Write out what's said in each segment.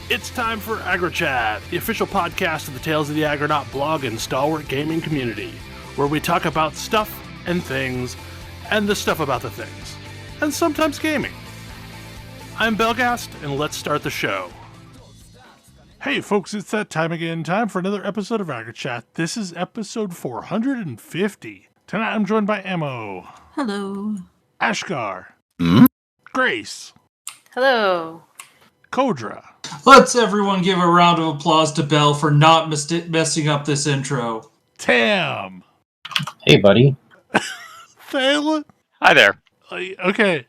It's time for AggroChat, the official podcast of the Tales of the Aggronaut blog and stalwart gaming community, where we talk about stuff and things, and the stuff about the things, and sometimes gaming. I'm Belghast, and let's start the show. Hey folks, it's that time again, time for another episode of AggroChat. This is episode 450. Tonight I'm joined by Ammo. Hello. Ashgar. Grace. Hello. Kodra. Let's everyone give a round of applause to Belle for not messing up this intro. Tam. Hey, buddy. Thalen. Hi there. Okay.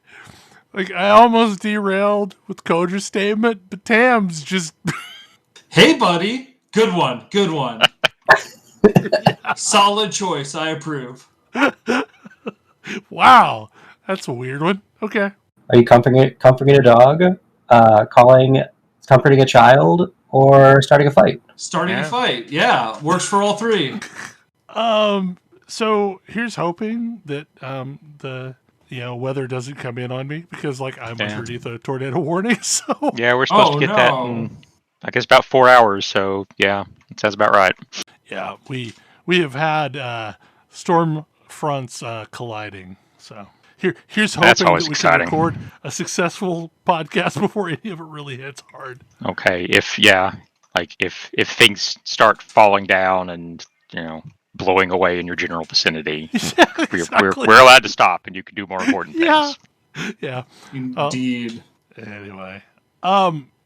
I almost derailed with Kodra's statement, but Tam's just... Hey, buddy. Good one. Good one. Solid choice. I approve. Wow. That's a weird one. Okay. Are you comforting a dog, comforting a child, or starting a fight? Starting a fight. Yeah. Works for all three. So here's hoping that the weather doesn't come in on me because I'm underneath a tornado warning. So yeah, we're supposed to get that in, I guess, about 4 hours. So yeah, it sounds about right. Yeah, we have had storm fronts colliding. So here's hoping that we can record a successful podcast before any of it really hits hard. Okay, if things start falling down and blowing away in your general vicinity, exactly. we're allowed to stop, and you can do more important things. Yeah. Indeed. Anyway,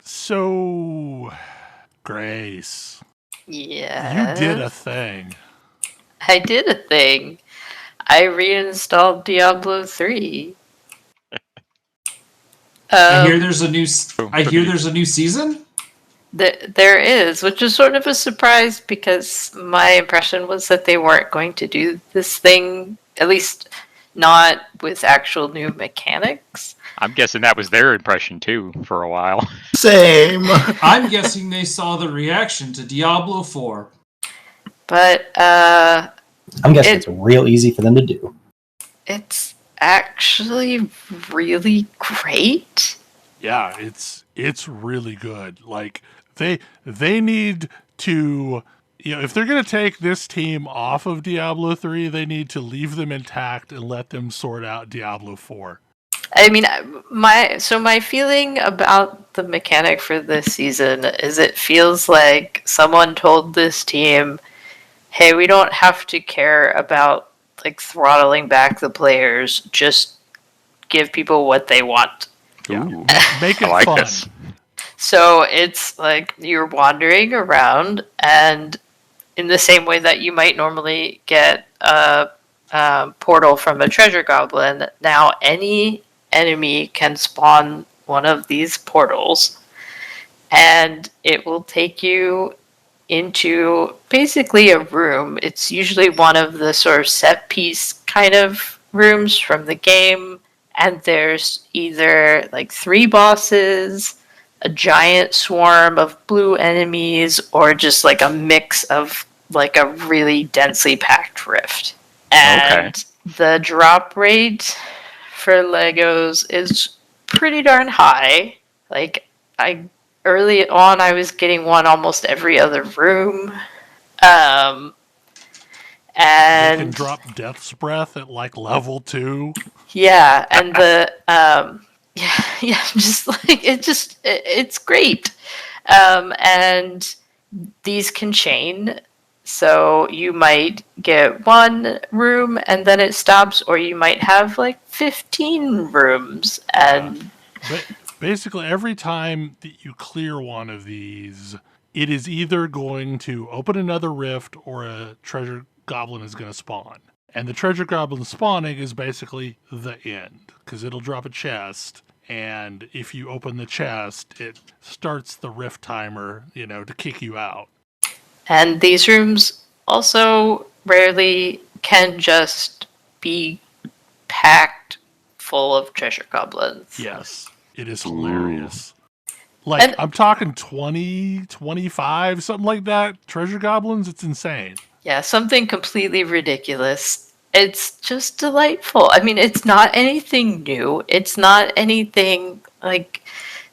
so Grace, Yeah. you did a thing. I did a thing. I reinstalled Diablo 3. I hear there's a new season? There is, which is sort of a surprise because my impression was that they weren't going to do this thing, at least not with actual new mechanics. I'm guessing that was their impression too for a while. Same. I'm guessing they saw the reaction to Diablo 4. But I'm guessing it's real easy for them to do. it's actually really great. Yeah, it's really good. They need to, if they're going to take this team off of Diablo 3, they need to leave them intact and let them sort out Diablo 4. I mean, my feeling about the mechanic for this season is it feels like someone told this team, hey, we don't have to care about throttling back the players, just give people what they want. Yeah. Make it I like fun. this. So it's you're wandering around, and in the same way that you might normally get a portal from a treasure goblin, now any enemy can spawn one of these portals, and it will take you into basically a room. It's usually one of the sort of set piece kind of rooms from the game, and there's either 3 bosses, a giant swarm of blue enemies, or just a mix of a really densely packed rift. And the drop rate for Legos is pretty darn high. Early on, I was getting one almost every other room. And you can drop Death's Breath at level 2. Yeah, and the it's great. And these can chain, so you might get one room and then it stops, or you might have 15 rooms. And basically, every time that you clear one of these, it is either going to open another rift or a treasure goblin is going to spawn. And the treasure goblin spawning is basically the end, because it'll drop a chest, and if you open the chest, it starts the rift timer, to kick you out. And these rooms also rarely can just be packed full of treasure goblins. Yes, it is hilarious. I'm talking 20, 25, something like that. Treasure goblins, it's insane. Yeah, something completely ridiculous. It's just delightful. I mean, it's not anything new. It's not anything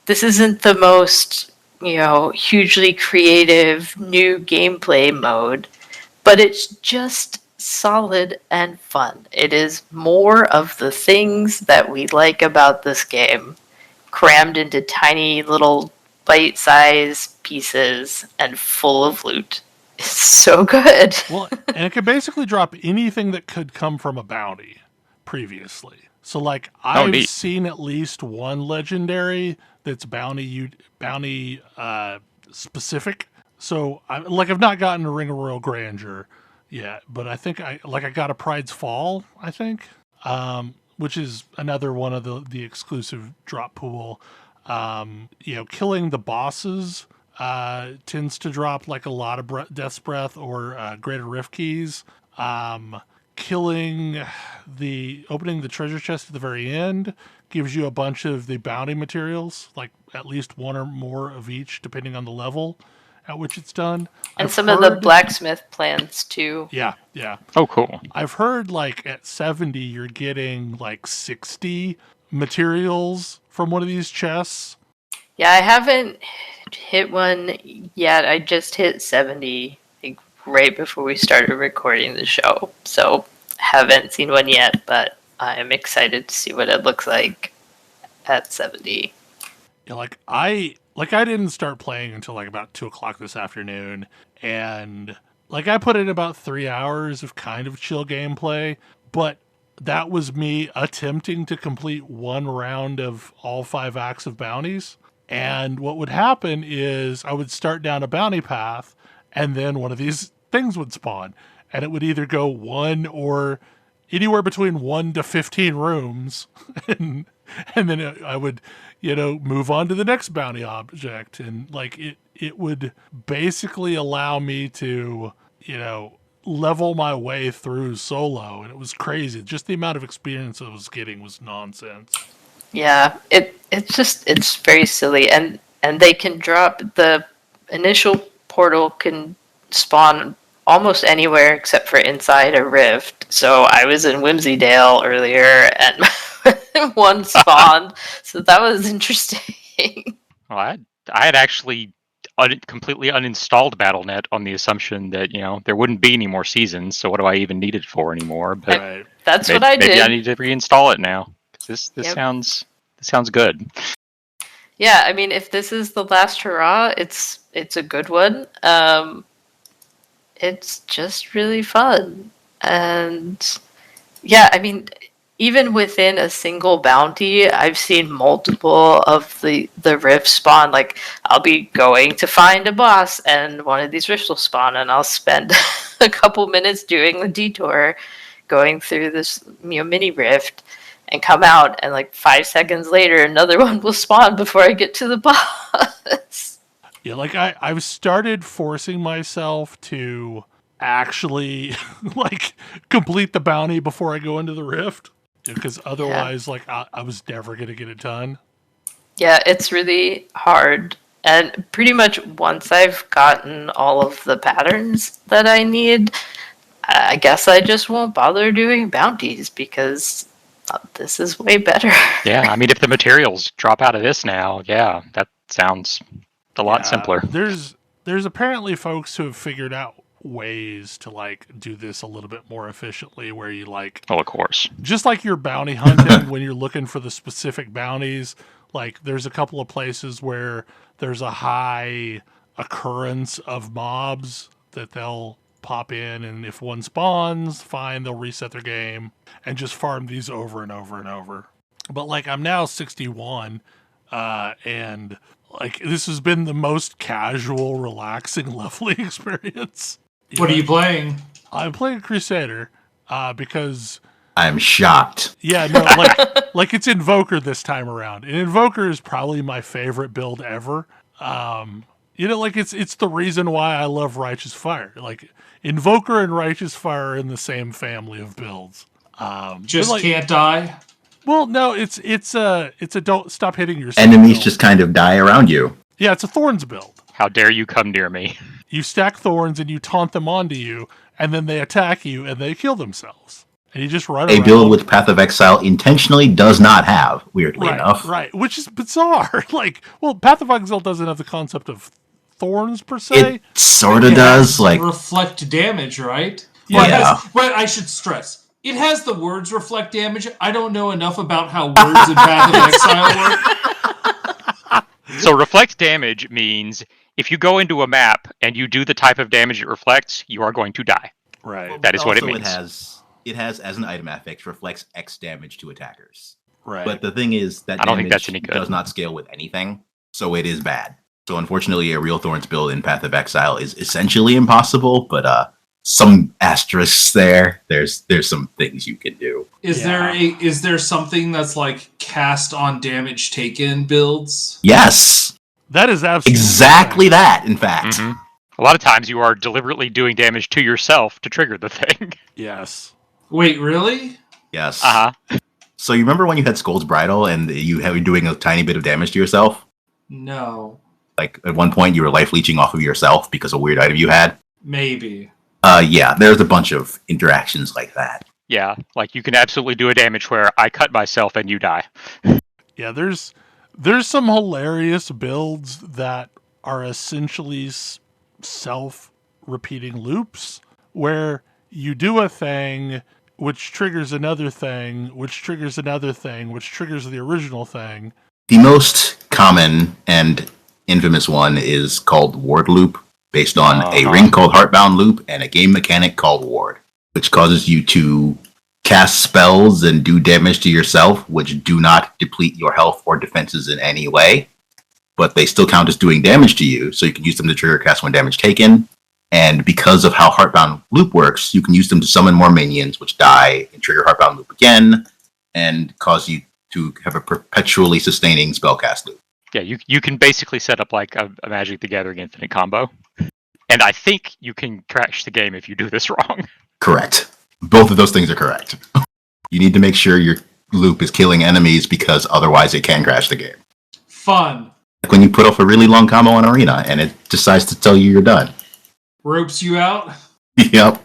this isn't the most hugely creative new gameplay mode, but it's just solid and fun. It is more of the things that we like about this game, crammed into tiny little bite-sized pieces and full of loot. It's so good. Well, and it could basically drop anything that could come from a bounty previously. So, like, I've neat. seen at least one legendary that's bounty specific. So, I've not gotten a Ring of Royal Grandeur yet, but I think I got a Pride's Fall, I think, which is another one of the exclusive drop pool. Killing the bosses tends to drop like a lot of Death's Breath or Greater Rift Keys. Opening the treasure chest at the very end gives you a bunch of the bounty materials, like at least one or more of each, depending on the level at which it's done. And some of the blacksmith plants too. Yeah. Oh, cool. I've heard like at 70, you're getting like 60 materials from one of these chests. Yeah, I haven't hit one yet. I just hit 70 right before we started recording the show. So haven't seen one yet, but I'm excited to see what it looks like at 70. Yeah, I didn't start playing until like about 2:00 this afternoon, and like I put in about 3 hours of kind of chill gameplay, but that was me attempting to complete one round of all 5 acts of bounties. And what would happen is I would start down a bounty path, and then one of these things would spawn, and it would either go one or anywhere between 1 to 15 rooms, and then I would, move on to the next bounty object, and like it would basically allow me to, level my way through solo, and it was crazy. Just the amount of experience I was getting was nonsense. Yeah, it's very silly, and they can drop the initial portal can spawn almost anywhere except for inside a rift. So I was in Whimsydale earlier and one spawned, so that was interesting. Well, I had actually completely uninstalled BattleNet on the assumption that there wouldn't be any more seasons. So what do I even need it for anymore? But Right. That's what I did. Maybe I need to reinstall it now. This Yep. sounds good. Yeah, I mean, if this is the last hurrah, it's a good one. It's just really fun, and yeah, I mean, even within a single bounty, I've seen multiple of the rifts spawn. Like, I'll be going to find a boss, and one of these rifts will spawn, and I'll spend a couple minutes doing the detour, going through this mini rift, and come out, and like 5 seconds later, another one will spawn before I get to the boss. Yeah, like I've started forcing myself to actually like complete the bounty before I go into the rift, because otherwise, like I was never gonna get it done. Yeah, it's really hard. And pretty much once I've gotten all of the patterns that I need, I guess I just won't bother doing bounties because this is way better. Yeah, I mean, if the materials drop out of this now, yeah, that sounds a lot simpler. There's apparently folks who have figured out ways to like do this a little bit more efficiently, where you like, Oh, of course. just like you're bounty hunting when you're looking for the specific bounties, like there's a couple of places where there's a high occurrence of mobs that they'll pop in, and if one spawns, fine, they'll reset their game and just farm these over and over and over. But like I'm now 61, and like this has been the most casual, relaxing, leveling experience. What are you playing? I'm playing Crusader because I'm shocked. yeah, no, like it's Invoker this time around, and Invoker is probably my favorite build ever. Like it's the reason why I love Righteous Fire. Like Invoker and Righteous Fire are in the same family of builds. Just like, can't die? Well, no, it's a don't stop hitting yourself. Enemies build. just kind of die around you. Yeah, it's a Thorns build. How dare you come near me? You stack thorns and you taunt them onto you, and then they attack you and they kill themselves. And you just run A around. build which Path of Exile intentionally does not have, weirdly enough. Right, which is bizarre. Like, well, Path of Exile doesn't have the concept of thorns per se. It sort of It does. has Like, reflect damage, right? Yeah. Well, it has, but I should stress, it has the words reflect damage. I don't know enough about how words in Path of Exile work. So reflect damage means if you go into a map and you do the type of damage it reflects, you are going to die. Right. That is what it also means. It has as an item affix reflects X damage to attackers. Right. But the thing is that I don't think damage that's any good. does not scale with anything, so it is bad. So unfortunately, a real Thorns build in Path of Exile is essentially impossible. But some asterisks there. There's some things you can do. Is there something that's like cast on damage taken builds? Yes, that is absolutely exactly that. In fact, Mhm. A lot of times you are deliberately doing damage to yourself to trigger the thing. Yes. Wait, really? yes. Uh-huh. So you remember when you had Skull's Bridle and you were doing a tiny bit of damage to yourself? No. Like at one point you were life leeching off of yourself because of a weird item you had? Maybe. Yeah, there's a bunch of interactions like that. Yeah, like you can absolutely do a damage where I cut myself and you die. Yeah, there's some hilarious builds that are essentially self-repeating loops where you do a thing which triggers another thing, which triggers another thing, which triggers the original thing. The most common and infamous one is called Ward Loop, based on a ring called Heartbound Loop and a game mechanic called Ward, which causes you to cast spells and do damage to yourself, which do not deplete your health or defenses in any way, but they still count as doing damage to you, so you can use them to trigger cast when damage taken. And because of how Heartbound Loop works, you can use them to summon more minions, which die and trigger Heartbound Loop again, and cause you to have a perpetually sustaining spellcast loop. Yeah, you can basically set up like a Magic the Gathering Infinite combo. And I think you can crash the game if you do this wrong. Correct. Both of those things are correct. You need to make sure your loop is killing enemies because otherwise it can crash the game. Fun. Like when you put off a really long combo on Arena and it decides to tell you you're done. Ropes you out? Yep.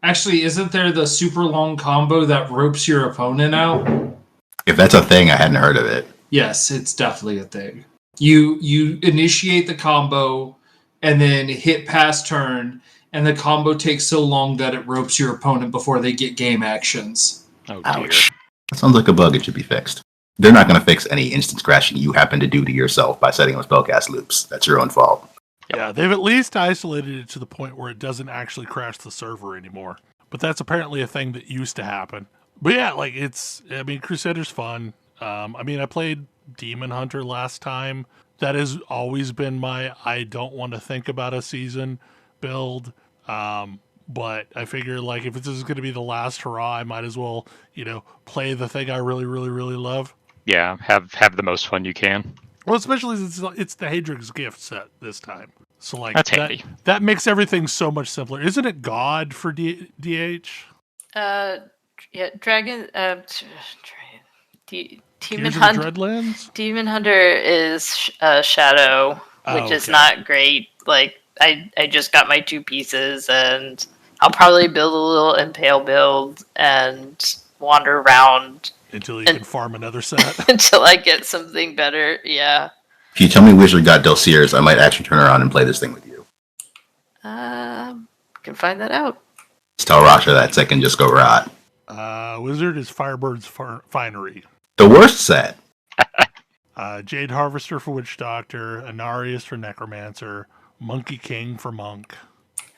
Actually, isn't there the super long combo that ropes your opponent out? If that's a thing, I hadn't heard of it. Yes, it's definitely a thing. You initiate the combo and then hit pass turn, and the combo takes so long that it ropes your opponent before they get game actions. Oh, dear. Ouch. That sounds like a bug. It should be fixed. They're not going to fix any instance crashing you happen to do to yourself by setting up spellcast loops. That's your own fault. Yeah, they've at least isolated it to the point where it doesn't actually crash the server anymore. But that's apparently a thing that used to happen. But yeah, like Crusader's fun. I played Demon Hunter last time. That has always been my I don't want to think about a season build. But I figure like if this is going to be the last hurrah, I might as well, play the thing I really, really, really love. Yeah, have the most fun you can. Well, especially since it's the Hadrig's gift set this time. So like That's handy. That makes everything so much simpler. Isn't it God for DH? Yeah, Dragon. Demon Tears of the Hunter. Dreadlands? Demon Hunter is Shadow, which is not great. Like I just got my 2 pieces, and I'll probably build a little Impale build and wander around until you can farm another set. until I get something better. Yeah. If you tell me Wizard got Delseers, I might actually turn around and play this thing with you. Can find that out. Just tell Rasha that set can just go rot. Wizard is Firebird's Finery. The worst set. Jade Harvester for Witch Doctor, Anarius for Necromancer, Monkey King for Monk.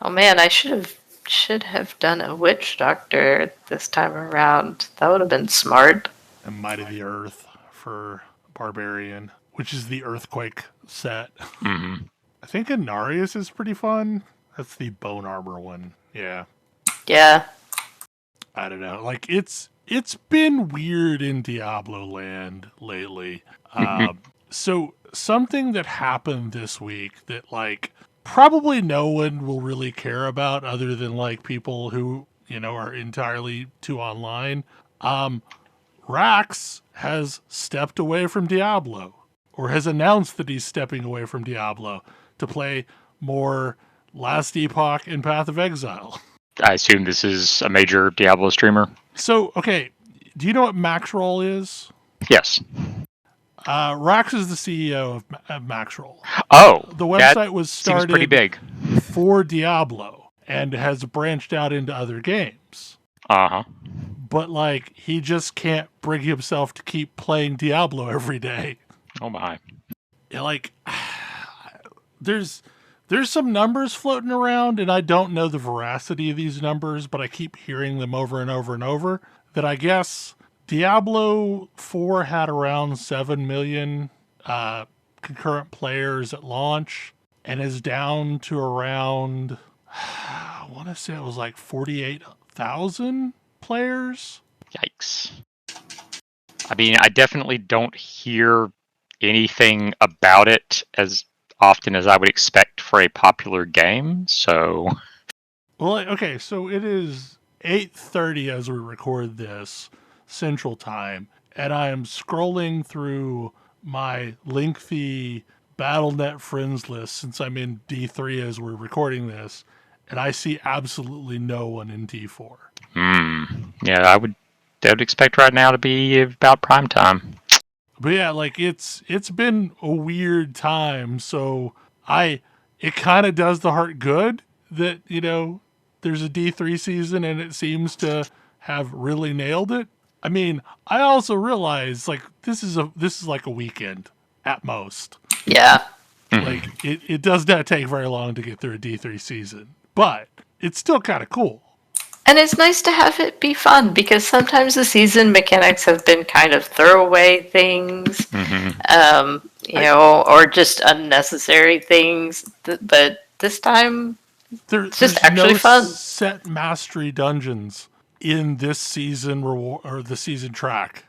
Oh man, I should have done a Witch Doctor this time around. That would have been smart. And Might of the Earth for Barbarian, which is the Earthquake set. Mm-hmm. I think Anarius is pretty fun. That's the Bone Armor one. Yeah. Yeah. I don't know. Like it's been weird in Diablo land lately. So something that happened this week that like probably no one will really care about other than like people who, are entirely too online. Rax has stepped away from Diablo, or has announced that he's stepping away from Diablo to play more Last Epoch and Path of Exile. I assume this is a major Diablo streamer. So, okay, do you know what Maxroll is? Yes. Rax is the CEO of Maxroll. Oh, The website was seems started pretty big. for Diablo and has branched out into other games. Uh-huh. But, like, he just can't bring himself to keep playing Diablo every day. Oh my. Yeah, like, there's some numbers floating around, and I don't know the veracity of these numbers, but I keep hearing them over and over and over, that I guess Diablo 4 had around 7 million concurrent players at launch, and is down to around, I want to say it was like 48,000 players. Yikes. I mean, I definitely don't hear anything about it as often as I would expect for a popular game, so... Well, okay, so it is 8:30 as we record this Central Time, and I am scrolling through my lengthy BattleNet friends list since I'm in D3 as we're recording this, and I see absolutely no one in D4. Yeah, I would expect right now to be about prime time. But yeah, like it's been a weird time, so it kind of does the heart good that, you know, there's a D3 season and it seems to have really nailed it. I mean, I also realize like this is like a weekend at most. Yeah. Like it does not take very long to get through a D3 season, but it's still kind of cool. And it's nice to have it be fun because sometimes the season mechanics have been kind of throwaway things, you know, or just unnecessary things. But this time, it's just actually fun. Set mastery dungeons in this season or the season track.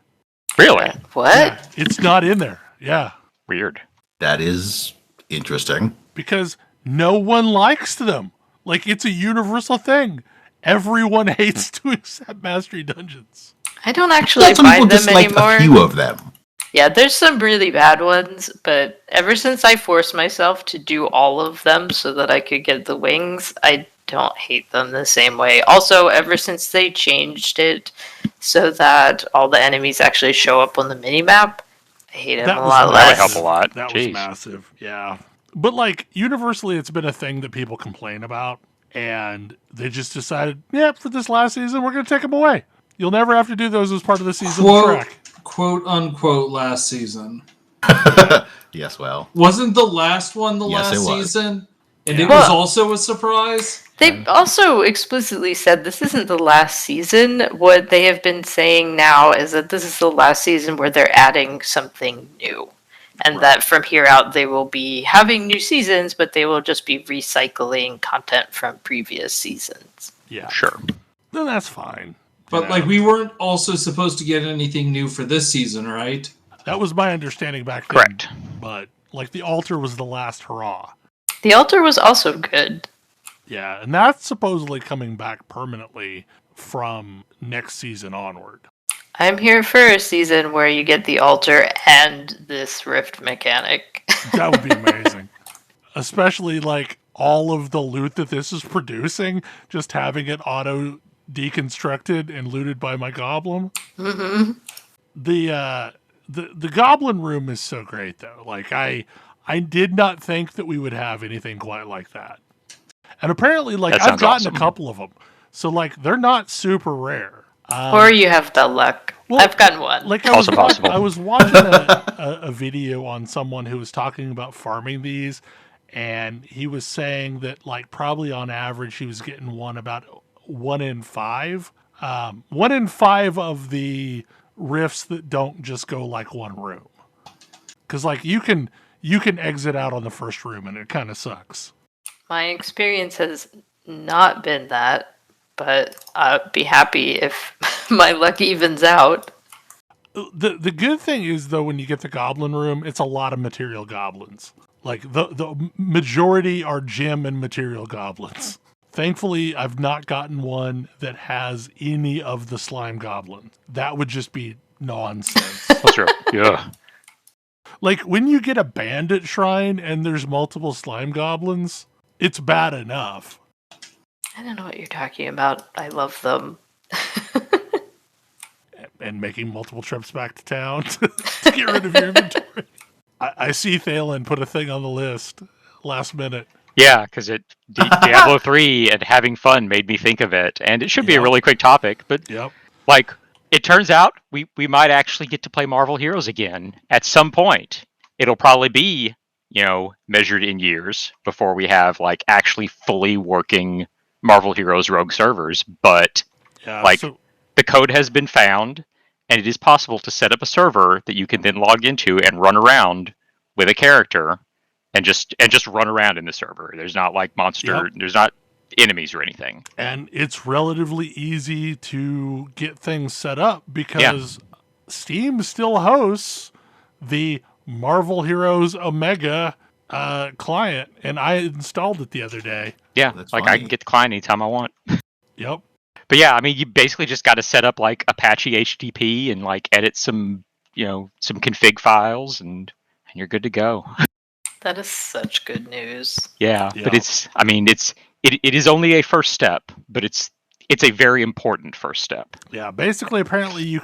Really? What? Yeah, it's not in there. Yeah. Weird. That is interesting. Because no one likes them. Like, it's a universal thing. Everyone hates doing set mastery dungeons. I don't actually Some people find them dislike anymore. a few of them. Yeah, there's some really bad ones, but ever since I forced myself to do all of them so that I could get the wings, I don't hate them the same way. Also, ever since they changed it so that all the enemies actually show up on the minimap, I hate them a lot That would less. help a lot. That Jeez. was massive. Yeah. But, like, universally, it's been a thing that people complain about. And they just decided, yeah, for this last season, we're going to take them away. You'll never have to do those as part of the season track. Quote unquote last season. Yes, well. Wasn't the last one the Yes, last it was. season? And Yeah. it was also a surprise? They also explicitly said this isn't the last season. What they have been saying now is that this is the last season where they're adding something new. And that from here out they will be having new seasons, but they will just be recycling content from previous seasons. Yeah. Sure. Then that's fine. But You like know, we weren't also supposed to get anything new for this season, right? that was my understanding back then. Correct. But, like, the altar was the last hurrah. The altar was also good. Yeah, and that's supposedly coming back permanently from next season onward. I'm here for a season where you get the altar and this rift mechanic. That would be amazing. Especially, like, all of the loot that this is producing, just having it auto deconstructed and looted by my goblin. Mm-hmm. The goblin room is so great, though. Like, I did not think that we would have anything quite like that. And apparently, like, That I've sounds gotten awesome. a couple of them. So, like, they're not super rare. Or you have the luck. Well, I've gotten one. Like, Also possible. I was watching a video on someone who was talking about farming these, and he was saying that, like, probably on average he was getting one about 1 in 5. 1 in 5 of the rifts that don't just go like one room. Because, like, you can exit out on the first room, and it kind of sucks. My experience has not been that, but I'd be happy if my luck evens out. The good thing is, though, when you get the goblin room, it's a lot of material goblins. Like, the majority are gem and material goblins. Thankfully, I've not gotten one that has any of the slime goblins. That would just be nonsense. That's true. Yeah. Like, when you get a bandit shrine and there's multiple slime goblins, it's bad enough. I don't know what you're talking about. I love them. And making multiple trips back to town to get rid of your inventory. I see Thalen put a thing on the list last minute. Yeah, because Diablo 3 and having fun made me think of it, and it should be a Yep. really quick topic. But Yep. like, it turns out we might actually get to play Marvel Heroes again at some point. It'll probably be measured in years before we have like actually fully working Marvel Heroes Rogue servers. But Yeah. like, So, the code has been found, and it is possible to set up a server that you can then log into and run around with a character, and just run around in the server. There's not like there's not enemies or anything. and it's relatively easy to get things set up because Steam still hosts the Marvel Heroes Omega client, and I installed it the other day. Yeah, That's like funny. I can get the client anytime I want. Yep. But yeah, I mean, you basically just got to set up like Apache HTTP and like edit some config files, and you're good to go. That is such good news. Yeah, Yeah. but it is only a first step, but it's a very important first step Yeah. Basically, apparently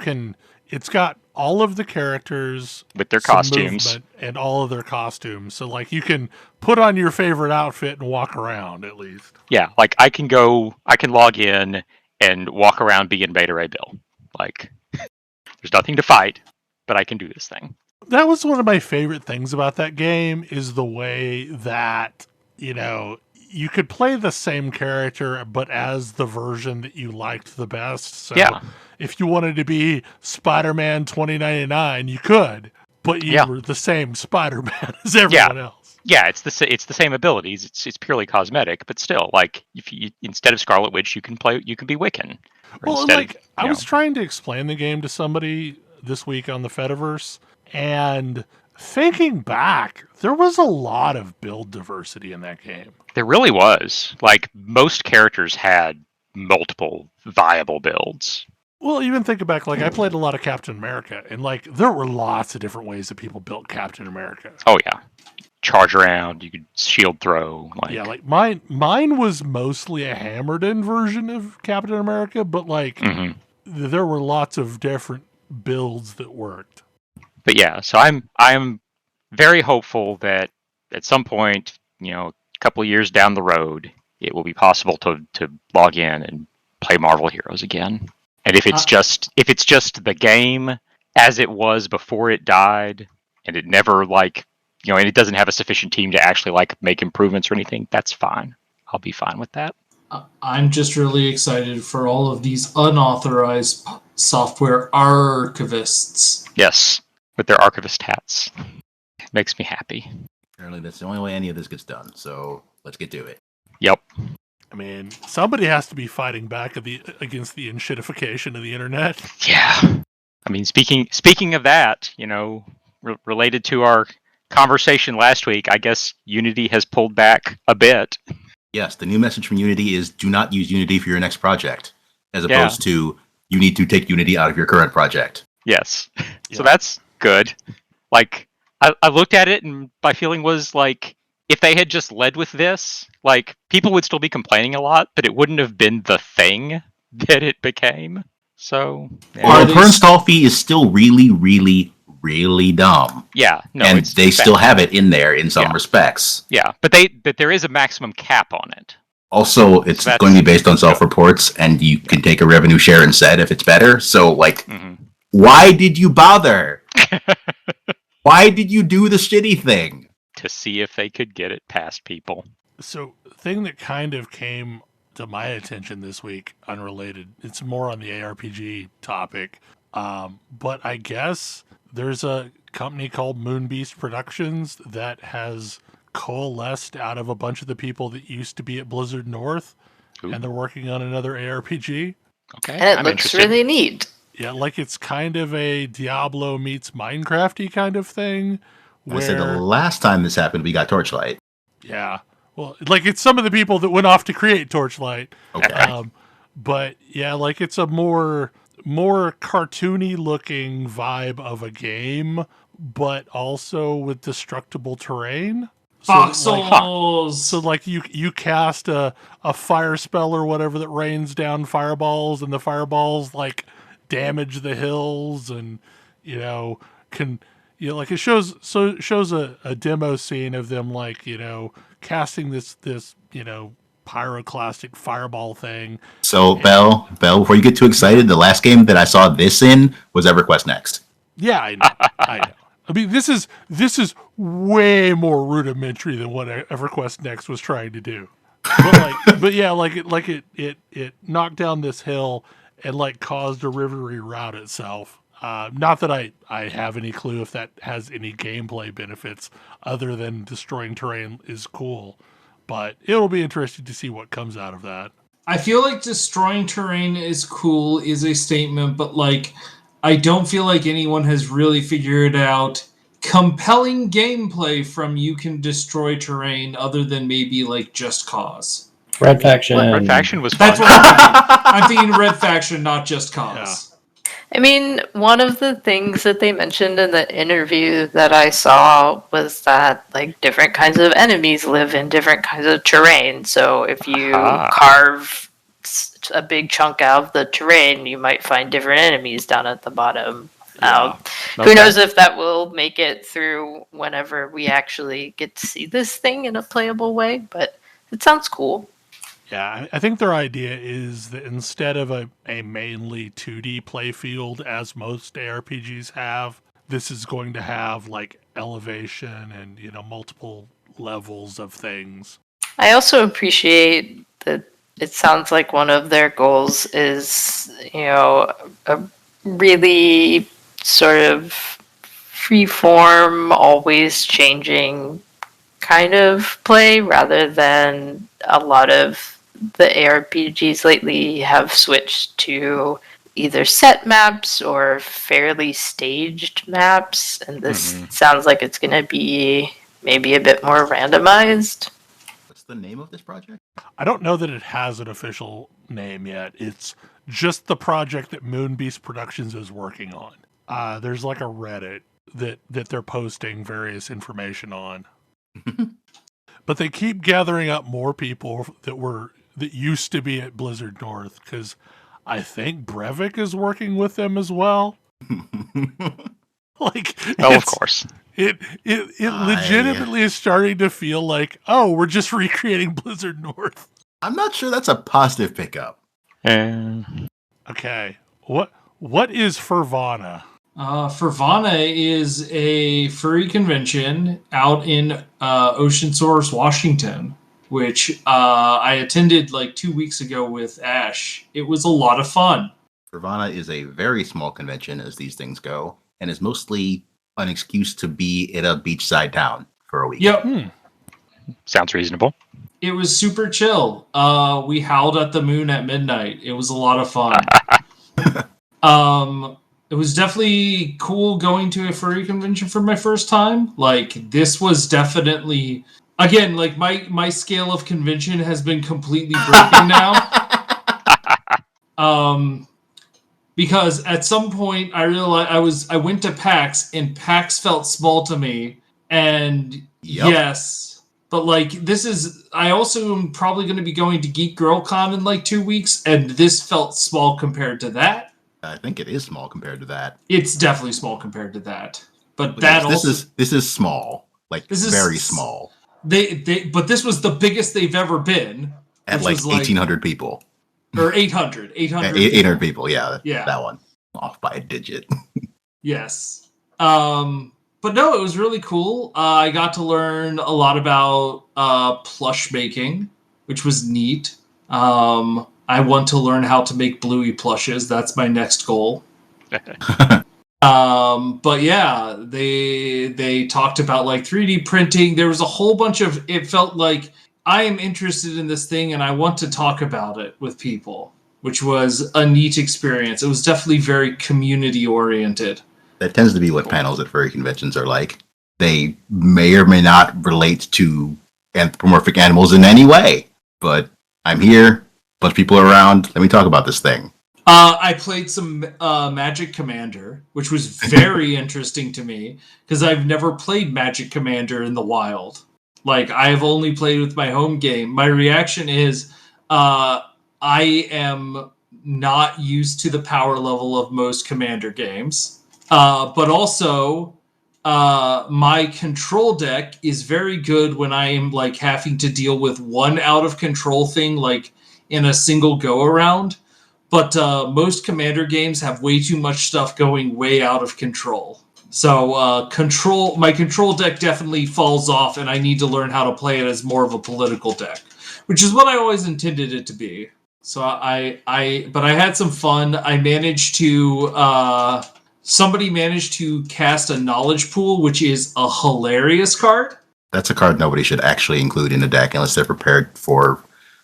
it's got all of the characters with their some costumes. movement, and all of their costumes. So like you can put on your favorite outfit and walk around at least. Yeah, like I can log in and walk around being Beta Ray Bill. Like, there's nothing to fight, but I can do this thing. That was one of my favorite things about that game, is the way that, you could play the same character, but as the version that you liked the best. So Yeah. if you wanted to be Spider-Man 2099, you could, but you were the same Spider-Man as everyone else. Yeah, it's the same abilities. It's purely cosmetic, but still, like, if you instead of Scarlet Witch, you can be Wiccan. Well, like, I was trying to explain the game to somebody this week on the Fediverse, and thinking back, there was a lot of build diversity in that game. There really was. Like, most characters had multiple viable builds. Well, even thinking back, like, I played a lot of Captain America, and, like, there were lots of different ways that people built Captain America. Oh, yeah. Charge around, you could shield throw. Yeah, like, mine was mostly a hammered-in version of Captain America, but, like, there were lots of different builds that worked. But yeah, so I'm very hopeful that at some point, a couple of years down the road, it will be possible to log in and play Marvel Heroes again. And if it's just the game as it was before it died, and it never and it doesn't have a sufficient team to actually make improvements or anything, that's fine. I'll be fine with that. I'm just really excited for all of these unauthorized software archivists. Yes, with their archivist hats. It makes me happy. Apparently, that's the only way any of this gets done. So let's get to it. Yep. I mean, somebody has to be fighting back against the enshittification of the internet. Yeah. I mean, speaking of that, related to our conversation last week, I guess Unity has pulled back a bit. Yes, the new message from Unity is do not use Unity for your next project, as opposed to you need to take Unity out of your current project. Yes. So that's good. Like, I looked at it, and my feeling was, like, if they had just led with this, like, people would still be complaining a lot, but it wouldn't have been the thing that it became. So, Well, the per install fee is still really, really, really dumb. Yeah, no, and they still have it in there in some respects. Yeah, but there is a maximum cap on it. Also, it's going to be based on self-reports, and you can take a revenue share instead if it's better. So, like, why did you bother? Why did you do the shitty thing? To see if they could get it past people. So, the thing that kind of came to my attention this week, unrelated, it's more on the ARPG topic, but I guess there's a company called Moonbeast Productions that has coalesced out of a bunch of the people that used to be at Blizzard North, and they're working on another ARPG. Okay, and it looks really neat. Yeah, like it's kind of a Diablo meets Minecraft-y kind of thing. I said the last time this happened, we got Torchlight. Yeah. Well, like it's some of the people that went off to create Torchlight. Okay. But yeah, like it's a more cartoony looking vibe of a game, but also with destructible terrain. Voxels! So like you cast a fire spell or whatever that rains down fireballs, and the fireballs like damage the hills, and can like it shows a demo scene of them like casting this pyroclastic fireball thing. So Bell, before you get too excited, the last game that I saw this in was EverQuest Next. Yeah, I know. I mean, this is way more rudimentary than what EverQuest Next was trying to do. But it knocked down this hill and like caused a river to reroute itself. Not that I have any clue if that has any gameplay benefits other than destroying terrain is cool, but it'll be interesting to see what comes out of that. I feel like destroying terrain is cool is a statement, but like I don't feel like anyone has really figured out compelling gameplay from you can destroy terrain other than maybe like Just Cause. Red Faction. Red Faction was fun. That's what I'm thinking. I'm thinking Red Faction, not Just Cause. I mean, one of the things that they mentioned in the interview that I saw was that like different kinds of enemies live in different kinds of terrain. So if you carve a big chunk out of the terrain, you might find different enemies down at the bottom. Who knows if that will make it through whenever we actually get to see this thing in a playable way, but it sounds cool. Yeah, I think their idea is that instead of a mainly 2D playfield as most ARPGs have, this is going to have like elevation and multiple levels of things. I also appreciate that it sounds like one of their goals is, a really sort of free-form, always changing kind of play, rather than a lot of the ARPGs lately have switched to either set maps or fairly staged maps, and this sounds like it's going to be maybe a bit more randomized. What's the name of this project? I don't know that it has an official name yet. It's just the project that Moonbeast Productions is working on. There's like a Reddit that they're posting various information on. But they keep gathering up more people that used to be at Blizzard North, because I think Brevik is working with them as well. Of course. It legitimately is starting to feel like, we're just recreating Blizzard North. I'm not sure that's a positive pickup. Okay, what is Furvana? Furvana is a furry convention out in Ocean Source, Washington, which I attended like 2 weeks ago with Ash. It was a lot of fun. Furvana is a very small convention as these things go, and is mostly an excuse to be in a beachside town for a week. Yep. Sounds reasonable. It was super chill. We howled at the moon at midnight. It was a lot of fun. It was definitely cool going to a furry convention for my first time. Like, this was definitely, again, like my scale of convention has been completely broken now. Because at some point I realized I went to PAX and PAX felt small to me. And yes, but like I also am probably going to be going to Geek Girl Con in like 2 weeks, and this felt small compared to that. I think it is small compared to that. It's definitely small compared to that. But this is small. Like, this is very small. But this was the biggest they've ever been. At like 1,800 people. Or 800. 800 people, yeah. Yeah. That one. Off by a digit. Yes. But no, it was really cool. I got to learn a lot about plush making, which was neat. I want to learn how to make Bluey plushes. That's my next goal. But yeah, they talked about like 3D printing. There was a whole bunch of, it felt like I am interested in this thing and I want to talk about it with people, which was a neat experience. It was definitely very community oriented. That tends to be what panels at furry conventions are like. They may or may not relate to anthropomorphic animals in any way, but I'm here. Bunch of people are around. Let me talk about this thing. I played some Magic Commander, which was very interesting to me because I've never played Magic Commander in the wild. Like, I have only played with my home game. My reaction is, I am not used to the power level of most Commander games. But also, my control deck is very good when I am like having to deal with one out of control thing, like in a single go around. But most Commander games have way too much stuff going way out of control. So my control deck definitely falls off, and I need to learn how to play it as more of a political deck, which is what I always intended it to be. So but I had some fun. I managed to somebody managed to cast a Knowledge Pool, which is a hilarious card. That's a card nobody should actually include in a deck unless they're prepared for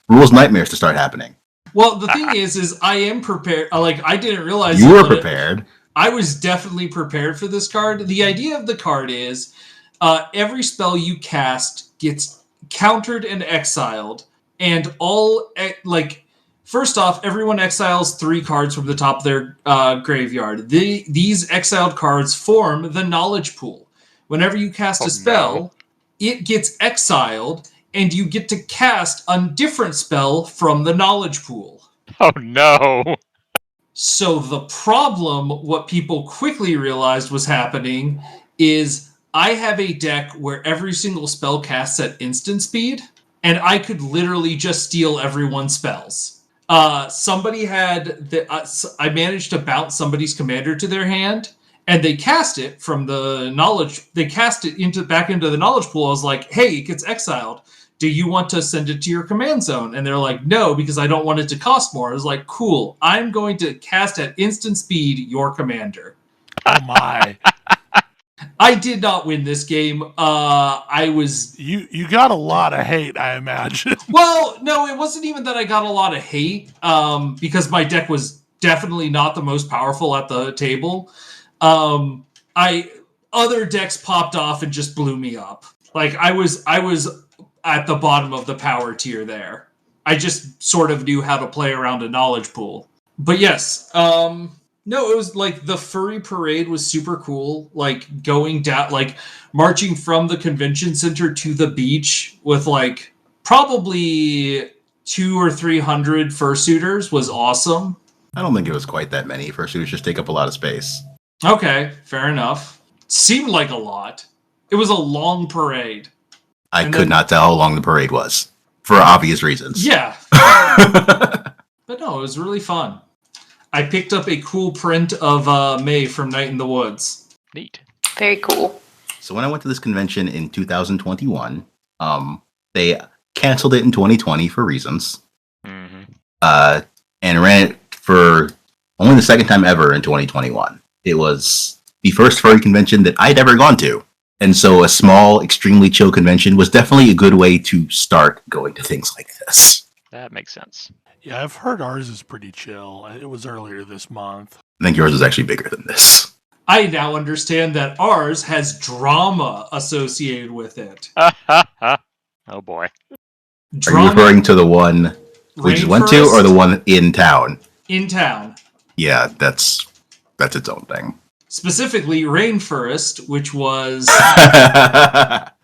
rules nightmares to start happening. Well, the thing is I am prepared. Like, I didn't realize you were prepared. I was definitely prepared for this card. The idea of the card is every spell you cast gets countered and exiled, and first off, everyone exiles 3 cards from the top of their graveyard. These exiled cards form the Knowledge Pool. Whenever you cast a spell, it gets exiled, and you get to cast a different spell from the Knowledge Pool. Oh no! So the problem, what people quickly realized was happening, is I have a deck where every single spell casts at instant speed, and I could literally just steal everyone's spells. Somebody had I managed to bounce somebody's commander to their hand, and they cast it from the knowledge. They cast it back into the Knowledge Pool. I was like, "Hey, it gets exiled. Do you want to send it to your command zone?" And they're like, "No, because I don't want it to cost more." I was like, "Cool. I'm going to cast at instant speed your commander." Oh my! I did not win this game. You got a lot of hate, I imagine. Well, no, it wasn't even that I got a lot of hate, because my deck was definitely not the most powerful at the table. Other decks popped off and just blew me up. Like, I was at the bottom of the power tier there. I just sort of knew how to play around a Knowledge Pool. But yes, no, it was like the Furry Parade was super cool. Like, going down, like marching from the convention center to the beach with like probably 200 or 300 fursuiters was awesome. I don't think it was quite that many. Fursuiters just take up a lot of space. Okay, fair enough. Seemed like a lot. It was a long parade. I could not tell how long the parade was, for obvious reasons. Yeah. But no, it was really fun. I picked up a cool print of May from Night in the Woods. Neat. Very cool. So when I went to this convention in 2021, they canceled it in 2020 for reasons. Mm-hmm. And ran it for only the second time ever in 2021. It was the first furry convention that I'd ever gone to. And so a small, extremely chill convention was definitely a good way to start going to things like this. That makes sense. Yeah, I've heard ours is pretty chill. It was earlier this month. I think yours is actually bigger than this. I now understand that ours has drama associated with it. Oh boy. Are you referring to the one we just went to, or the one in town? In town. Yeah, that's its own thing. Specifically, Rainforest, which was...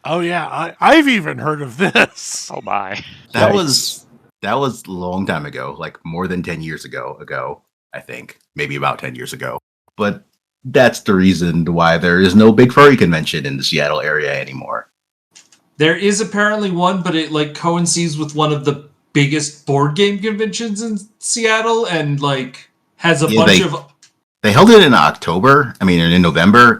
Oh yeah, I've even heard of this. Oh my. That was a long time ago, like more than 10 years ago, I think. Maybe about 10 years ago. But that's the reason why there is no big furry convention in the Seattle area anymore. There is apparently one, but it like coincides with one of the biggest board game conventions in Seattle, and like has a bunch of... They held it in November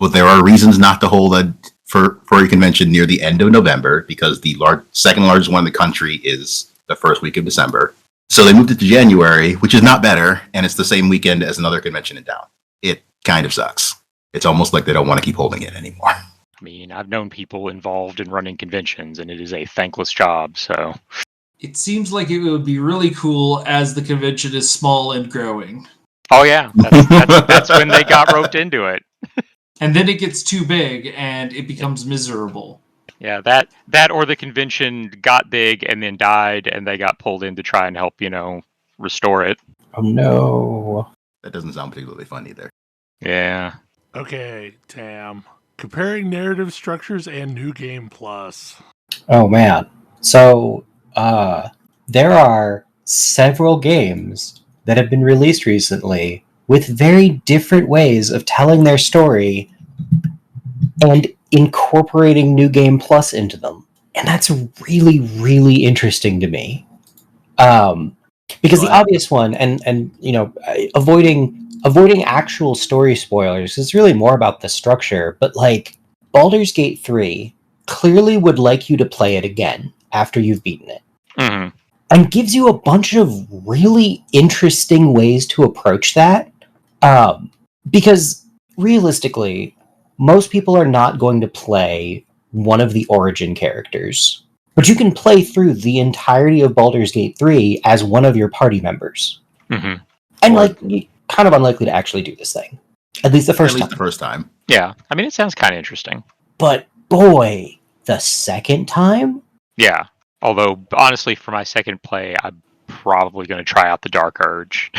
but there are reasons not to hold a furry convention near the end of November, because the second largest one in the country is the first week of December. So they moved it to January, which is not better, and it's the same weekend as another convention in town. It kind of sucks. It's almost like they don't want to keep holding it anymore. I mean, I've known people involved in running conventions, and it is a thankless job, so... It seems like it would be really cool as the convention is small and growing. Oh yeah, that's when they got roped into it. And then it gets too big, and it becomes miserable. Yeah, that or the convention got big and then died, and they got pulled in to try and help, restore it. Oh no. That doesn't sound particularly fun either. Yeah. Okay, Tam. Comparing narrative structures and New Game Plus. Oh man. So there are several games that have been released recently with very different ways of telling their story and incorporating New Game Plus into them. And that's really, really interesting to me. Because the obvious one, and you know, avoiding actual story spoilers is really more about the structure, but like Baldur's Gate 3 clearly would like you to play it again after you've beaten it. Mm-hmm. And gives you a bunch of really interesting ways to approach that. Because realistically, most people are not going to play one of the origin characters. But you can play through the entirety of Baldur's Gate 3 as one of your party members. Mm-hmm. And like, you're kind of unlikely to actually do this thing. At least the first time. Yeah. I mean, it sounds kind of interesting. But boy, the second time? Yeah. Although, honestly, for my second play, I'm probably going to try out the Dark Urge.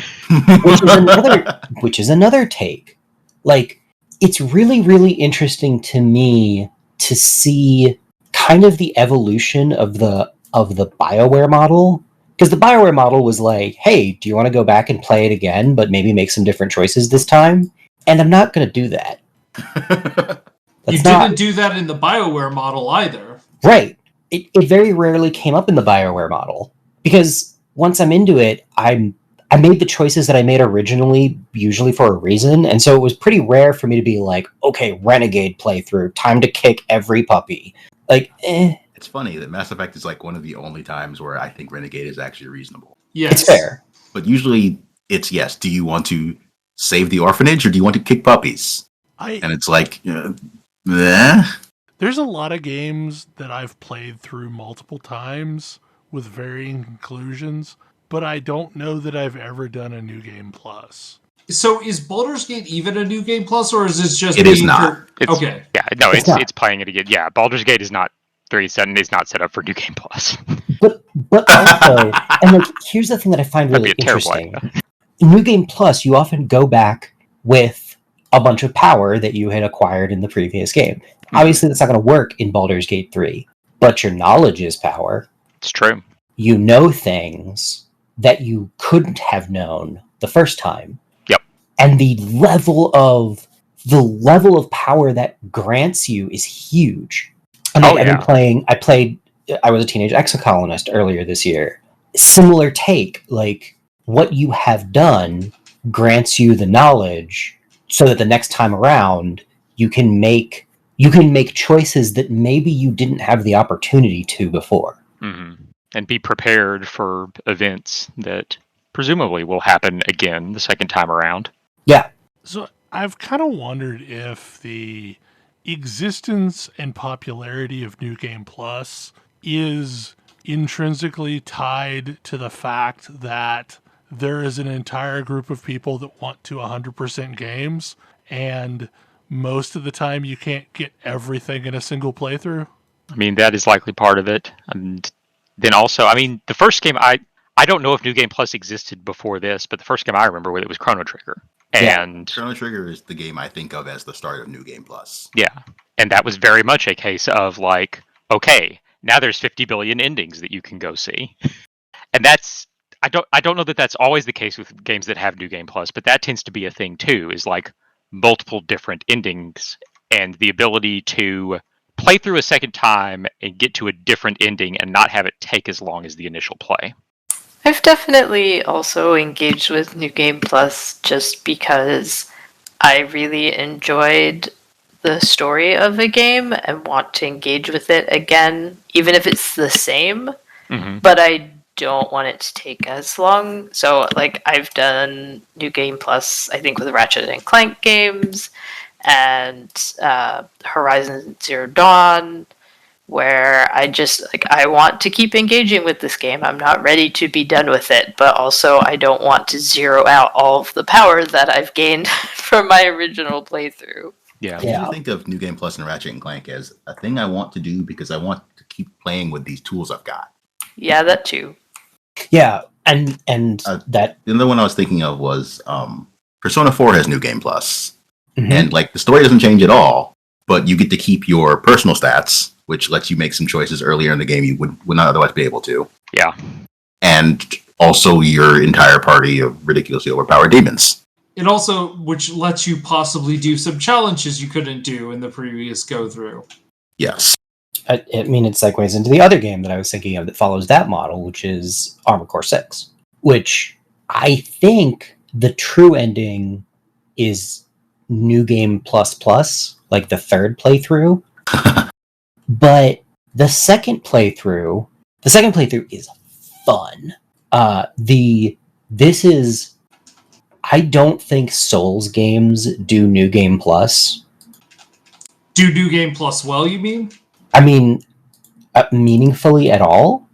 which is another take. Like, it's really, really interesting to me to see kind of the evolution of the BioWare model. Because the BioWare model was like, hey, do you want to go back and play it again, but maybe make some different choices this time? And I'm not going to do that. Didn't do that in the BioWare model either. Right. It very rarely came up in the BioWare model. Because once I'm into it, I made the choices that I made originally, usually for a reason, and so it was pretty rare for me to be like, okay, Renegade playthrough, time to kick every puppy. Like, It's funny that Mass Effect is like one of the only times where I think Renegade is actually reasonable. Yes. It's fair. But usually it's yes, do you want to save the orphanage or do you want to kick puppies? And it's like, There's a lot of games that I've played through multiple times with varying conclusions, but I don't know that I've ever done a New Game Plus. So is Baldur's Gate even a New Game Plus, or is this just... It is not. Okay. Yeah, no, it's playing it again. Yeah, Baldur's Gate is not 37. It's not set up for New Game Plus. But also, and like, here's the thing that I find really interesting. In New Game Plus, you often go back with a bunch of power that you had acquired in the previous game. Obviously, that's not going to work in Baldur's Gate 3, but your knowledge is power. It's true. You know things that you couldn't have known the first time. Yep. And the level of power that grants you is huge. And I've been playing. I was a teenage exocolonist earlier this year. Similar take, like what you have done grants you the knowledge so that the next time around you can make choices that maybe you didn't have the opportunity to before. Mm-hmm. And be prepared for events that presumably will happen again the second time around. Yeah. So I've kind of wondered if the existence and popularity of New Game Plus is intrinsically tied to the fact that there is an entire group of people that want to 100% games, and most of the time you can't get everything in a single playthrough. I mean, that is likely part of it. And then also, I mean, the first game, I don't know if New Game Plus existed before this, but the first game I remember with it was Chrono Trigger. And Chrono Trigger is the game I think of as the start of New Game Plus. Yeah. And that was very much a case of like, okay, now there's 50 billion endings that you can go see. And that's, I don't know that that's always the case with games that have New Game Plus, but that tends to be a thing too, is like multiple different endings and the ability to play through a second time and get to a different ending and not have it take as long as the initial play. I've definitely also engaged with New Game Plus just because I really enjoyed the story of a game and want to engage with it again, even if it's the same, but I don't want it to take as long. So, like, I've done New Game Plus, I think, with Ratchet and Clank games and Horizon Zero Dawn, where I just, like, I want to keep engaging with this game. I'm not ready to be done with it, but also I don't want to zero out all of the power that I've gained from my original playthrough. Yeah. I think of New Game Plus and Ratchet and Clank as a thing I want to do because I want to keep playing with these tools I've got. Yeah, that too. Yeah, and that... The other one I was thinking of was Persona 4 has New Game Plus. Mm-hmm. And, like, the story doesn't change at all, but you get to keep your personal stats, which lets you make some choices earlier in the game you would not otherwise be able to. Yeah. And also your entire party of ridiculously overpowered demons. It also, which lets you possibly do some challenges you couldn't do in the previous go-through. Yes. I mean, it segues into the other game that I was thinking of that follows that model, which is Armored Core 6, which I think the true ending is New Game Plus, like the third playthrough. But the second playthrough is fun. I don't think Souls games do New Game Plus. Do New Game Plus well, you mean? I mean, meaningfully at all?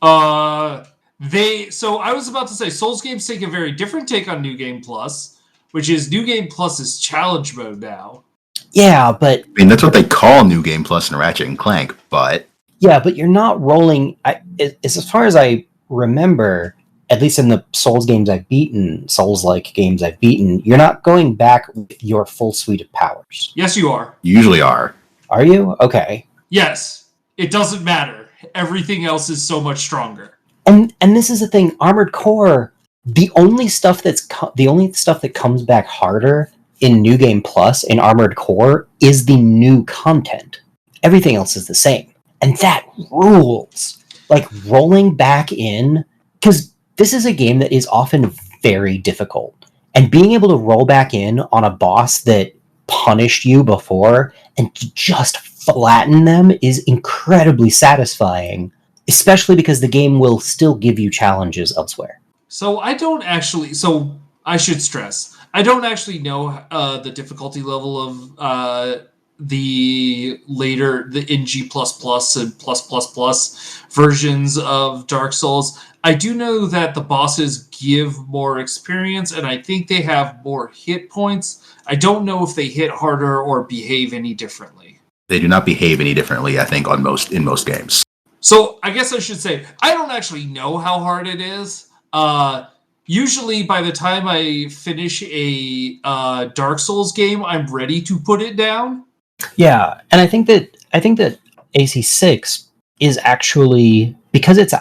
So I was about to say, Souls games take a very different take on New Game Plus, which is New Game Plus is challenge mode now. Yeah, but... I mean, that's what they call New Game Plus in Ratchet and Clank, but... Yeah, but you're not rolling... As far as I remember, at least in the Souls-like games I've beaten, you're not going back with your full suite of powers. Yes, you are. You usually are. Are you? Okay. Yes. It doesn't matter. Everything else is so much stronger. And this is the thing, Armored Core, the only stuff that comes back harder in New Game Plus in Armored Core is the new content. Everything else is the same. And that rules. Like, rolling back in, because this is a game that is often very difficult. And being able to roll back in on a boss that punished you before and to just flatten them is incredibly satisfying, especially because the game will still give you challenges elsewhere. So I should stress, I don't actually know the difficulty level of the NG++ and +++ versions of Dark Souls. I do know that the bosses give more experience, and I think they have more hit points. I don't know if they hit harder or behave any differently. They do not behave any differently, I think, in most games. So I guess I should say, I don't actually know how hard it is. Usually by the time I finish a Dark Souls game, I'm ready to put it down. Yeah, and I think that AC6 is actually, because it's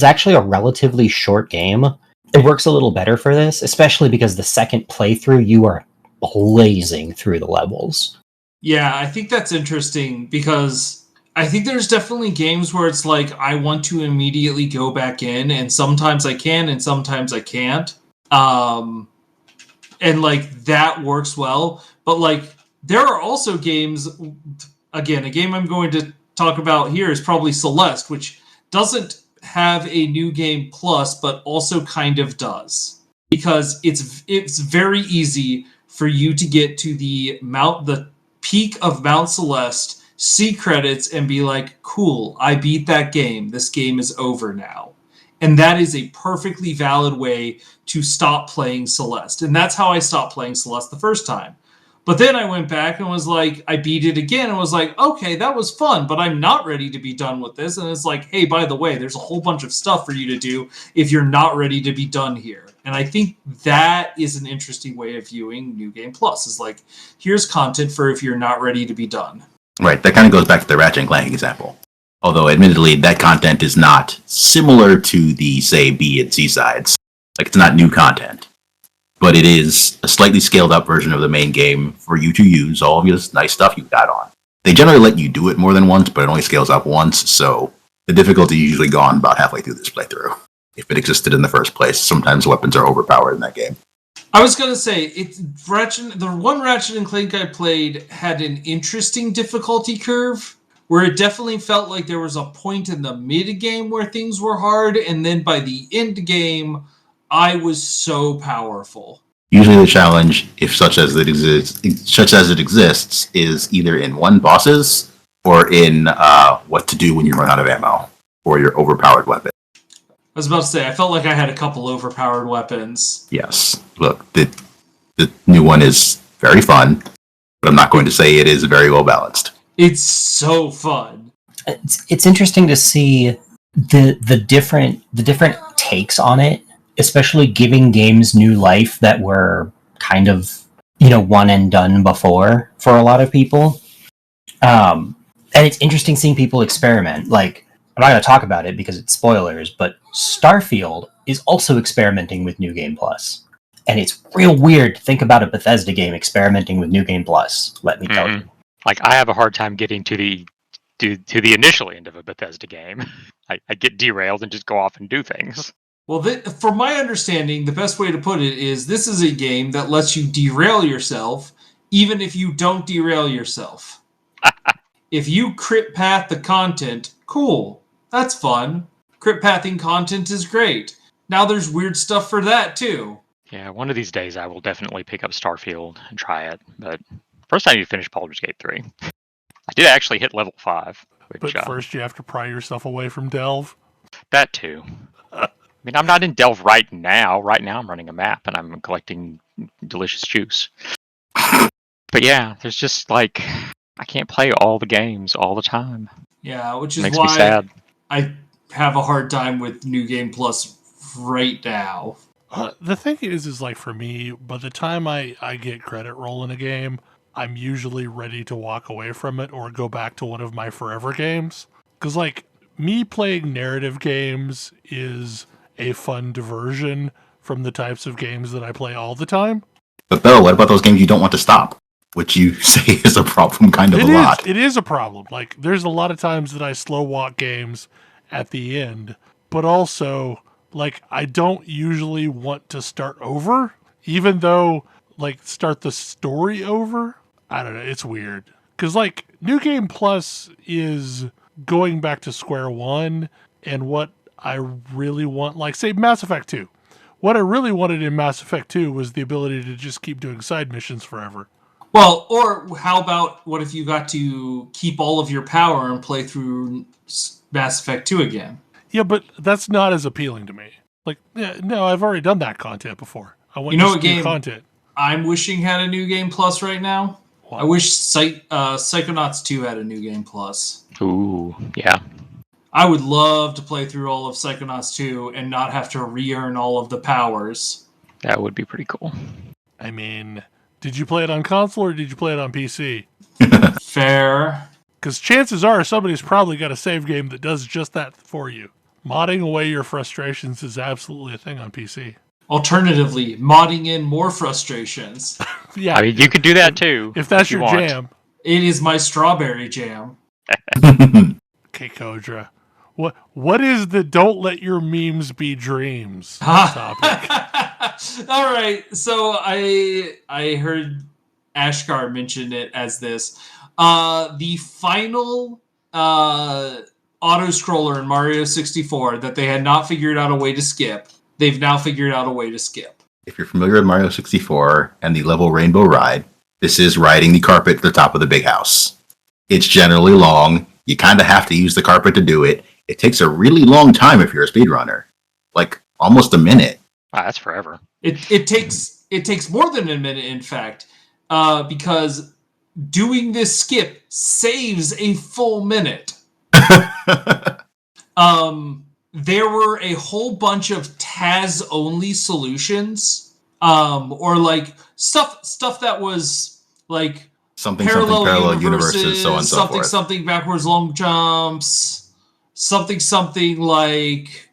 actually a relatively short game, it works a little better for this, especially because the second playthrough you are blazing through the levels. Yeah, I think that's interesting because I think there's definitely games where it's like I want to immediately go back in, and sometimes I can and sometimes I can't. And like that works well, but like there are also games, again, a game I'm going to talk about here is probably Celeste, which doesn't have a New Game Plus, but also kind of does. Because it's very easy for you to get to the peak of Mount Celeste, see credits, and be like, cool, I beat that game. This game is over now. And that is a perfectly valid way to stop playing Celeste. And that's how I stopped playing Celeste the first time. But then I went back and was like, I beat it again and was like, okay, that was fun, but I'm not ready to be done with this. And it's like, hey, by the way, there's a whole bunch of stuff for you to do if you're not ready to be done here. And I think that is an interesting way of viewing New Game Plus, is like, here's content for if you're not ready to be done. Right, that kind of goes back to the Ratchet and Clank example. Although, admittedly, that content is not similar to the, say, B and C sides. Like, it's not new content. But it is a slightly scaled up version of the main game for you to use all of this nice stuff you've got on. They generally let you do it more than once, but it only scales up once, so the difficulty is usually gone about halfway through this playthrough. If it existed in the first place, sometimes weapons are overpowered in that game. I was going to say, the one Ratchet and Clank I played had an interesting difficulty curve, where it definitely felt like there was a point in the mid-game where things were hard, and then by the end game, I was so powerful. Usually the challenge, if such as it exists, is either in one bosses or in what to do when you run out of ammo or your overpowered weapon. I was about to say, I felt like I had a couple overpowered weapons. Yes. Look, the new one is very fun, but I'm not going to say it is very well balanced. It's so fun. It's interesting to see the different takes on it, especially giving games new life that were kind of, one and done before. for a lot of people. And it's interesting seeing people experiment. Like, I'm not going to talk about it because it's spoilers, but Starfield is also experimenting with New Game Plus. And it's real weird to think about a Bethesda game experimenting with New Game Plus, let me tell you. Like, I have a hard time getting to the initial end of a Bethesda game. I get derailed and just go off and do things. Well, from my understanding, the best way to put it is this is a game that lets you derail yourself, even if you don't derail yourself. If you crit path the content, cool. That's fun. Crit pathing content is great. Now there's weird stuff for that, too. Yeah, one of these days I will definitely pick up Starfield and try it. But first I need to finish Baldur's Gate 3. I did actually hit level 5. Which, But first you have to pry yourself away from Delve. That too. I mean, I'm not in Delve right now. Right now I'm running a map and I'm collecting delicious juice. But yeah, there's just like, I can't play all the games all the time. Yeah, which is Makes me why sad. I have a hard time with New Game Plus right now. The thing is like for me, by the time I get credit roll in a game, I'm usually ready to walk away from it or go back to one of my forever games. Because, like, me playing narrative games is a fun diversion from the types of games that I play all the time. But Bill, what about those games you don't want to stop? Which you say is a problem kind of a lot. It is a problem. Like, there's a lot of times that I slow walk games at the end. But also, like, I don't usually want to start over, even though, like, start the story over. I don't know, it's weird. Because, like, New Game Plus is going back to square one, and what I really want, like, say, Mass Effect 2. What I really wanted in Mass Effect 2 was the ability to just keep doing side missions forever. Well, or how about what if you got to keep all of your power and play through Mass Effect 2 again? Yeah, but that's not as appealing to me. Like, yeah, no, I've already done that content before. I want You know just what new game content. I'm wishing had a New Game Plus right now? What? I wish Psychonauts 2 had a New Game Plus. Ooh, yeah. I would love to play through all of Psychonauts 2 and not have to re-earn all of the powers. That would be pretty cool. I mean, did you play it on console or did you play it on PC? Fair. Because chances are somebody's probably got a save game that does just that for you. Modding away your frustrations is absolutely a thing on PC. Alternatively, modding in more frustrations. Yeah, I mean, you could do that too. if that's you your want. jam. It is my strawberry jam. Okay, Kodra. What is the don't let your memes be dreams topic? All right, so I heard Ashgar mention it as this. The final auto-scroller in Mario 64 that they had not figured out a way to skip, they've now figured out a way to skip. If you're familiar with Mario 64 and the level Rainbow Ride, this is riding the carpet to the top of the big house. It's generally long. You kind of have to use the carpet to do it. It takes a really long time if you're a speedrunner. Like, almost a minute. Wow, that's forever. It takes more than a minute, in fact, because doing this skip saves a full minute. There were a whole bunch of Taz-only solutions, or like stuff that was like Something parallel universes, so on and so forth. Something backwards long jumps, something like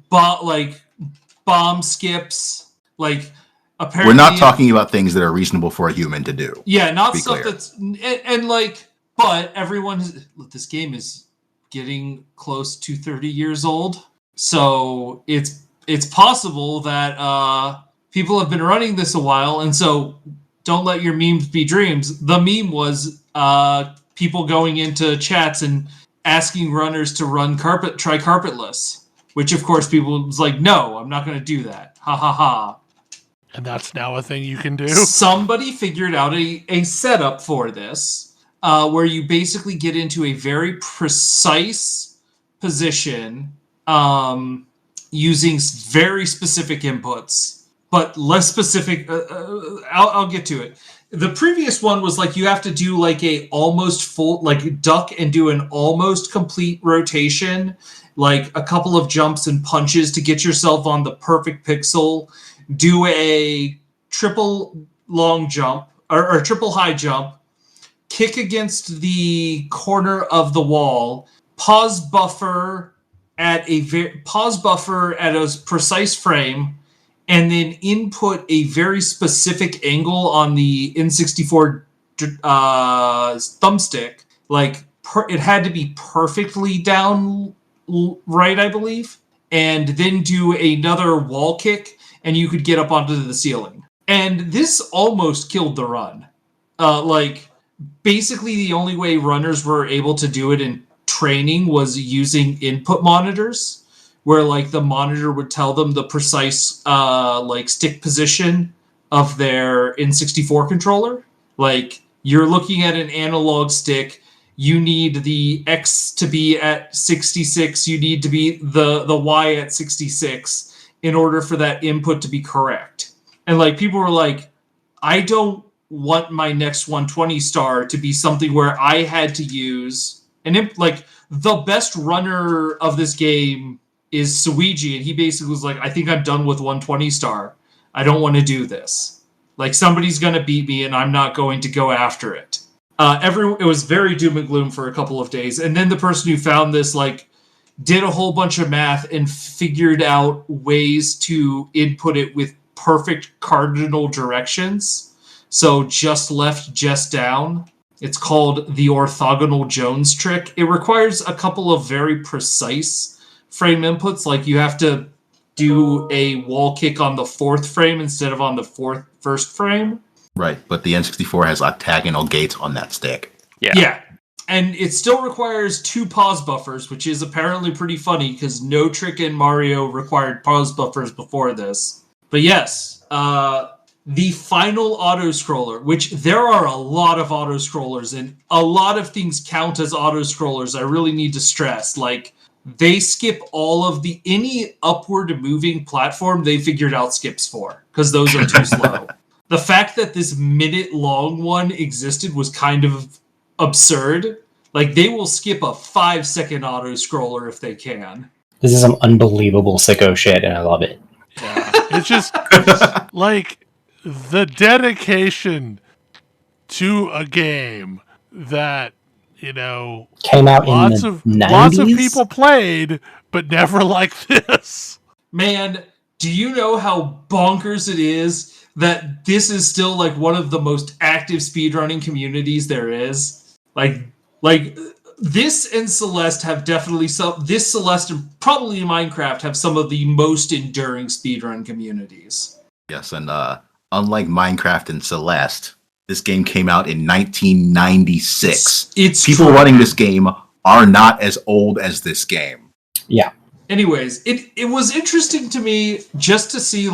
bomb skips, like apparently we're not talking about things that are reasonable for a human to do. Yeah, not stuff clear. that's and like, but this game is getting close to 30 years old, so it's possible that people have been running this a while, and so don't let your memes be dreams. The meme was people going into chats and asking runners to try carpetless, which of course people was like, no, I'm not going to do that. Ha ha ha. And that's now a thing you can do? Somebody figured out a setup for this where you basically get into a very precise position using very specific inputs, but less specific. I'll get to it. The previous one was like you have to do like a almost full, like duck and do an almost complete rotation, like a couple of jumps and punches to get yourself on the perfect pixel. Do a triple long jump or triple high jump, kick against the corner of the wall, pause buffer at a precise frame, and then input a very specific angle on the N64 thumbstick. Like it had to be perfectly down right, I believe, and then do another wall kick, and you could get up onto the ceiling. And this almost killed the run. Basically the only way runners were able to do it in training was using input monitors, where like the monitor would tell them the precise stick position of their N64 controller. Like you're looking at an analog stick, you need the X to be at 66, you need to be the Y at 66 in order for that input to be correct. And like people were like, I don't want my next 120 star to be something where I had to use the best runner of this game is Suiji, and he basically was like, I think I'm done with 120 star. I don't want to do this. Like somebody's going to beat me and I'm not going to go after it. It was very doom and gloom for a couple of days. And then the person who found this did a whole bunch of math and figured out ways to input it with perfect cardinal directions. So just left, just down. It's called the orthogonal Jones trick. It requires a couple of very precise frame inputs. Like you have to do a wall kick on the 4th frame instead of on the first frame. Right, but the N64 has octagonal gates on that stick. Yeah. And it still requires 2 pause buffers, which is apparently pretty funny because no trick in Mario required pause buffers before this. But yes, the final auto-scroller, which there are a lot of auto-scrollers and a lot of things count as auto-scrollers, I really need to stress. Like, they skip all of any upward moving platform they figured out skips for, because those are too slow. The fact that this minute-long one existed was kind of absurd. Like, they will skip a 5-second auto-scroller if they can. This is some unbelievable sicko shit, and I love it. Yeah, it's just like the dedication to a game that, you know, came out lots in of the 90s? Lots of people played, but never like this. Man, do you know how bonkers it is that this is still like one of the most active speedrunning communities there is? Like this and Celeste have definitely Celeste and probably Minecraft have some of the most enduring speedrun communities. Yes, and unlike Minecraft and Celeste, this game came out in 1996. It's people true. running this game are not as old as this game. Yeah. Anyways, it was interesting to me just to see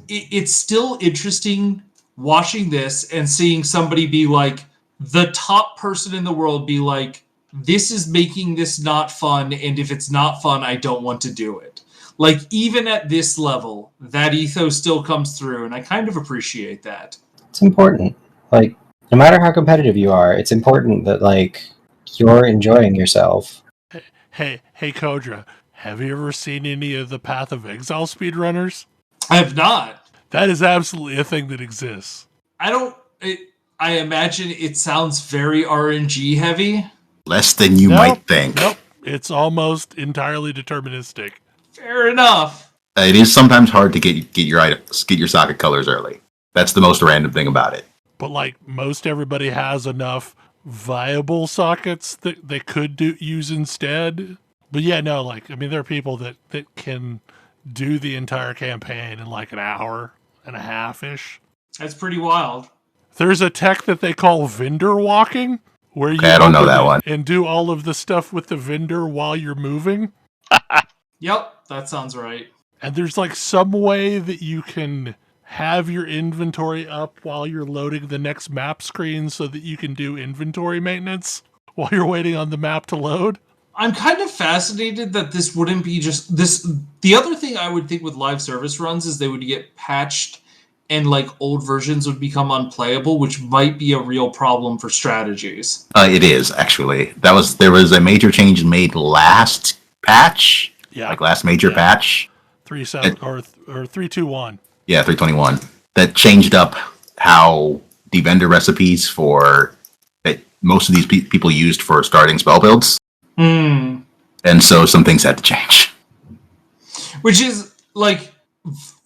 it's still interesting watching this and seeing somebody be like, the top person in the world be like, this is making this not fun, and if it's not fun, I don't want to do it. Like, even at this level, that ethos still comes through, and I kind of appreciate that. It's important. Like, no matter how competitive you are, it's important that, you're enjoying yourself. Hey, Kodra, have you ever seen any of the Path of Exile speedrunners? I have not. That is absolutely a thing that exists. I imagine it sounds very RNG heavy. Less than you might think. Nope, it's almost entirely deterministic. Fair enough. It is sometimes hard to get your socket colors early. That's the most random thing about it. But most everybody has enough viable sockets that they could use instead. But yeah, no, there are people that can do the entire campaign in an hour and a half-ish. That's pretty wild. There's a tech that they call vendor walking, where you I don't know that one. and do all of the stuff with the vendor while you're moving. Yep, that sounds right. And there's some way that you can have your inventory up while you're loading the next map screen so that you can do inventory maintenance while you're waiting on the map to load. I'm kind of fascinated that this wouldn't be just this. The other thing I would think with live service runs is they would get patched and old versions would become unplayable, which might be a real problem for strategies. It is, actually. There was a major change made last patch. Yeah. Last major patch. 3.7 or 3.2.1. Yeah, 3.21. That changed up how the vendor recipes for that most of these people used for starting spell builds. Hmm. And so some things had to change. Which is like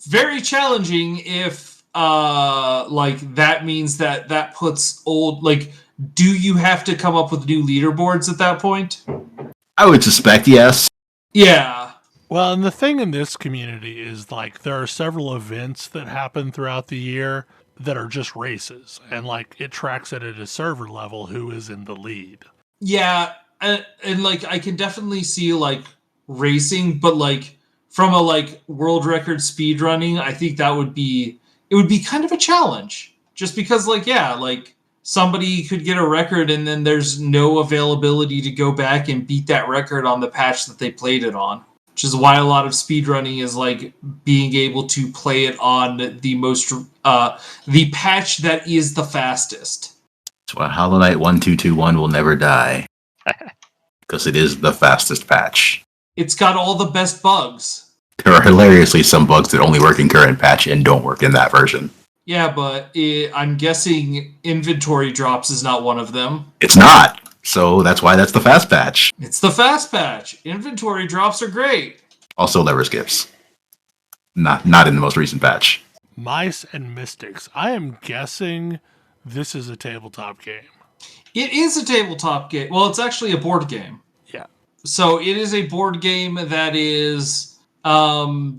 very challenging if like that means that puts old, like, do you have to come up with new leaderboards at that point? I would suspect yes. Yeah. Well, and the thing in this community is like there are several events that happen throughout the year that are just races, and like it tracks it at a server level who is in the lead. Yeah, and like I can definitely see like racing, but like from a like world record speed running, I think it would be kind of a challenge. Just because like yeah, like somebody could get a record and then there's no availability to go back and beat that record on the patch that they played it on. Which is why a lot of speedrunning is like being able to play it on the patch that is the fastest. That's why Hollow Knight 1221 will never die. Because it is the fastest patch. It's got all the best bugs. There are hilariously some bugs that only work in current patch and don't work in that version. Yeah, but I'm guessing inventory drops is not one of them. It's not. So that's why that's the fast patch. It's the fast patch. Inventory drops are great. Also lever skips. Not in the most recent patch. Mice and Mystics. I am guessing this is a tabletop game. It is a tabletop game. Well, it's actually a board game. Yeah. So it is a board game that is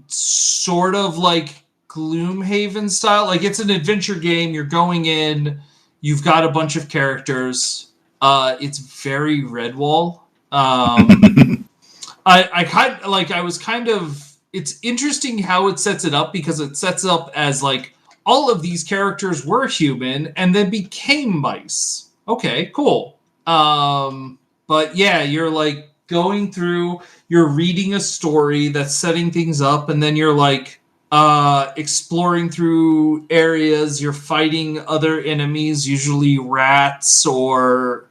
sort of like Gloomhaven style. Like it's an adventure game. You're going in. You've got a bunch of characters. It's very Redwall. It's interesting how it sets it up because it sets up as like all of these characters were human and then became mice. Okay, cool. But yeah, you're like going through, you're reading a story that's setting things up, and then you're like exploring through areas, you're fighting other enemies, usually rats or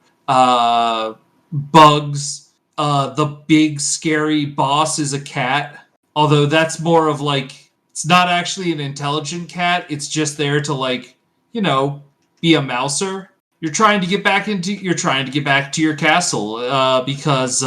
bugs. The big scary boss is a cat, although that's more of like, it's not actually an intelligent cat, it's just there to like, you know, be a mouser. You're trying to get back to your castle because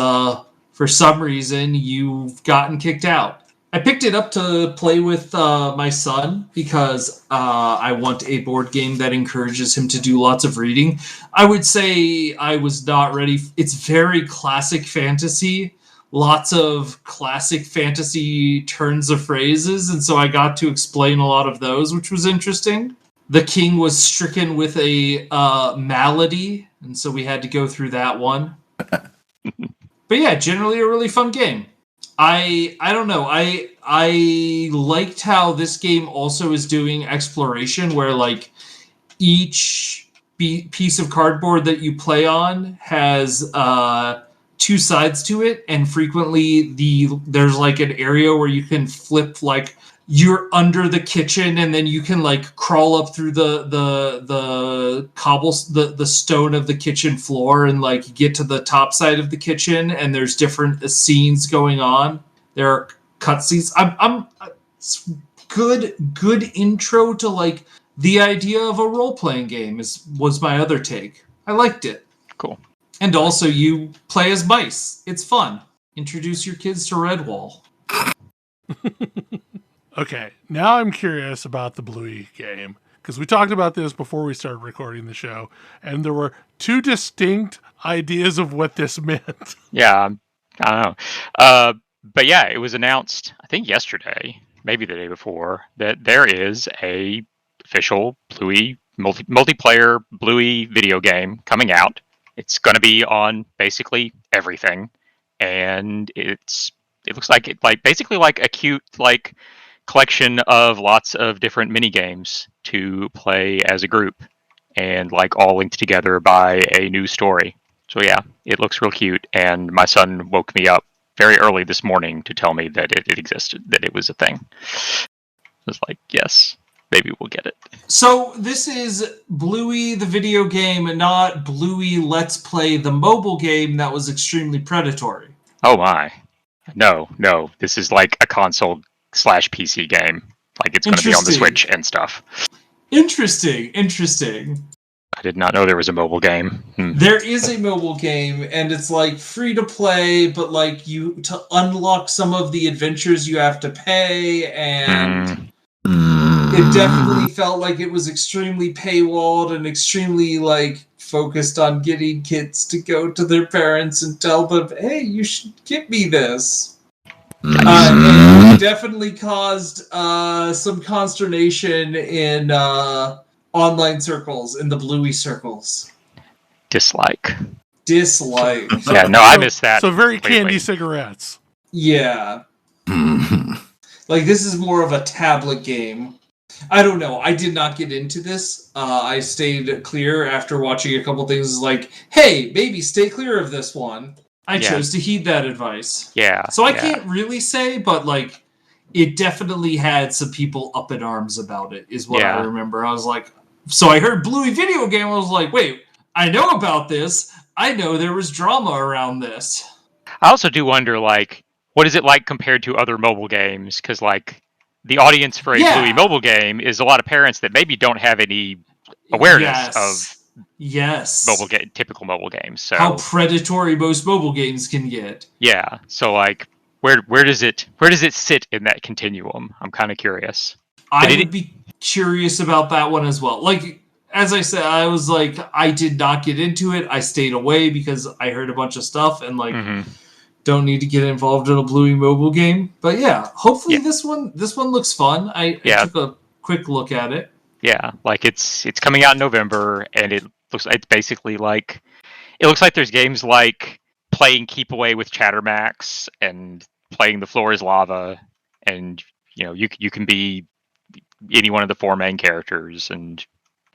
for some reason you've gotten kicked out. I picked it up to play with my son because I want a board game that encourages him to do lots of reading. I would say I was not ready. It's very classic fantasy, lots of classic fantasy turns of phrases, and so I got to explain a lot of those, which was interesting. The king was stricken with a malady, and so we had to go through that one. But yeah, generally a really fun game. I don't know. I liked how this game also is doing exploration, where like each piece of cardboard that you play on has two sides to it, and frequently there's like an area where you can flip, like you're under the kitchen and then you can like crawl up through the cobbles, the stone of the kitchen floor, and like get to the top side of the kitchen, and there's different scenes going on. There are cutscenes. It's good intro to like the idea of a role-playing game was my other take. I liked it. Cool. And also you play as mice. It's fun. Introduce your kids to Redwall. Okay, now I'm curious about the Bluey game, because we talked about this before we started recording the show, and there were two distinct ideas of what this meant. Yeah, I don't know. But yeah, it was announced, I think yesterday, maybe the day before, that there is a official Bluey multiplayer Bluey video game coming out. It's going to be on basically everything, and it looks like basically like a cute like collection of lots of different mini games to play as a group, and like all linked together by a new story. So yeah, it looks real cute, and my son woke me up very early this morning to tell me that it existed, that it was a thing. I was like, yes, maybe we'll get it. So this is Bluey the video game, and not Bluey Let's Play the mobile game that was extremely predatory. Oh my. No, this is like a console/PC game. Like it's going to be on the Switch and stuff. Interesting. I did not know there was a mobile game. There is a mobile game, and it's like free to play, but like to unlock some of the adventures you have to pay, and it definitely felt like it was extremely paywalled and extremely like focused on getting kids to go to their parents and tell them, "Hey, you should get me this." And it definitely caused some consternation in online circles, in the Bluey circles. Dislike. Yeah, no, I missed that. So very completely. candy cigarettes. Yeah. Like, this is more of a tablet game. I don't know. I did not get into this. I stayed clear after watching a couple things like, hey, maybe stay clear of this one. I chose to heed that advice. Yeah. So I can't really say, but like, it definitely had some people up in arms about it, is what I remember. I was like, so I heard Bluey Video Game, I was like, wait, I know about this. I know there was drama around this. I also do wonder, like, what is it like compared to other mobile games? Because, like, the audience for a Bluey mobile game is a lot of parents that maybe don't have any awareness of typical mobile games. So how predatory most mobile games can get. Yeah. So, like, where does it sit in that continuum? I'm kind of curious. I would be curious about that one as well. Like, as I said, I was like, I did not get into it. I stayed away because I heard a bunch of stuff and like don't need to get involved in a Bluey mobile game. But yeah, hopefully this one looks fun. I took a quick look at it. Yeah, like it's coming out in November, and it looks basically like there's games like playing Keep Away with Chattermax and playing The Floor is Lava, and you can be any one of the 4 main characters, and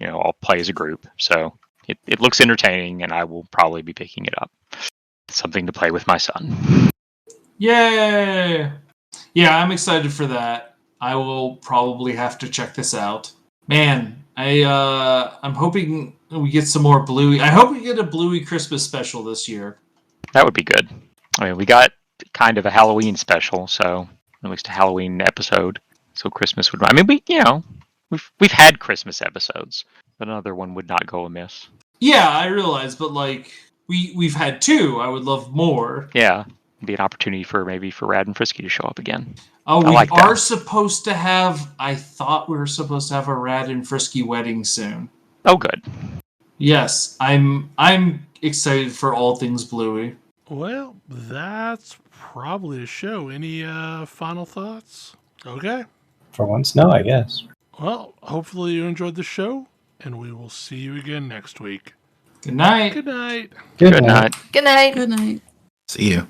all play as a group. So it looks entertaining, and I will probably be picking it up. It's something to play with my son. Yay! Yeah, I'm excited for that. I will probably have to check this out. Man, I'm hoping we get some more Bluey. I hope we get a Bluey Christmas special this year. That would be good. I mean, we got kind of a Halloween special, so at least a Halloween episode. So Christmas would. I mean, we've had Christmas episodes, but another one would not go amiss. Yeah, I realize, but like we've had 2. I would love more. Yeah, it'd be an opportunity for Rad and Frisky to show up again. Oh, we are supposed to have. I thought we were supposed to have a Rad and Frisky wedding soon. Oh, good. Yes, I'm excited for all things Bluey. Well, that's probably a show. Any final thoughts? Okay. For once, no, I guess. Well, hopefully you enjoyed the show, and we will see you again next week. Good night. Good night. Good night. Good night. Good night. See you.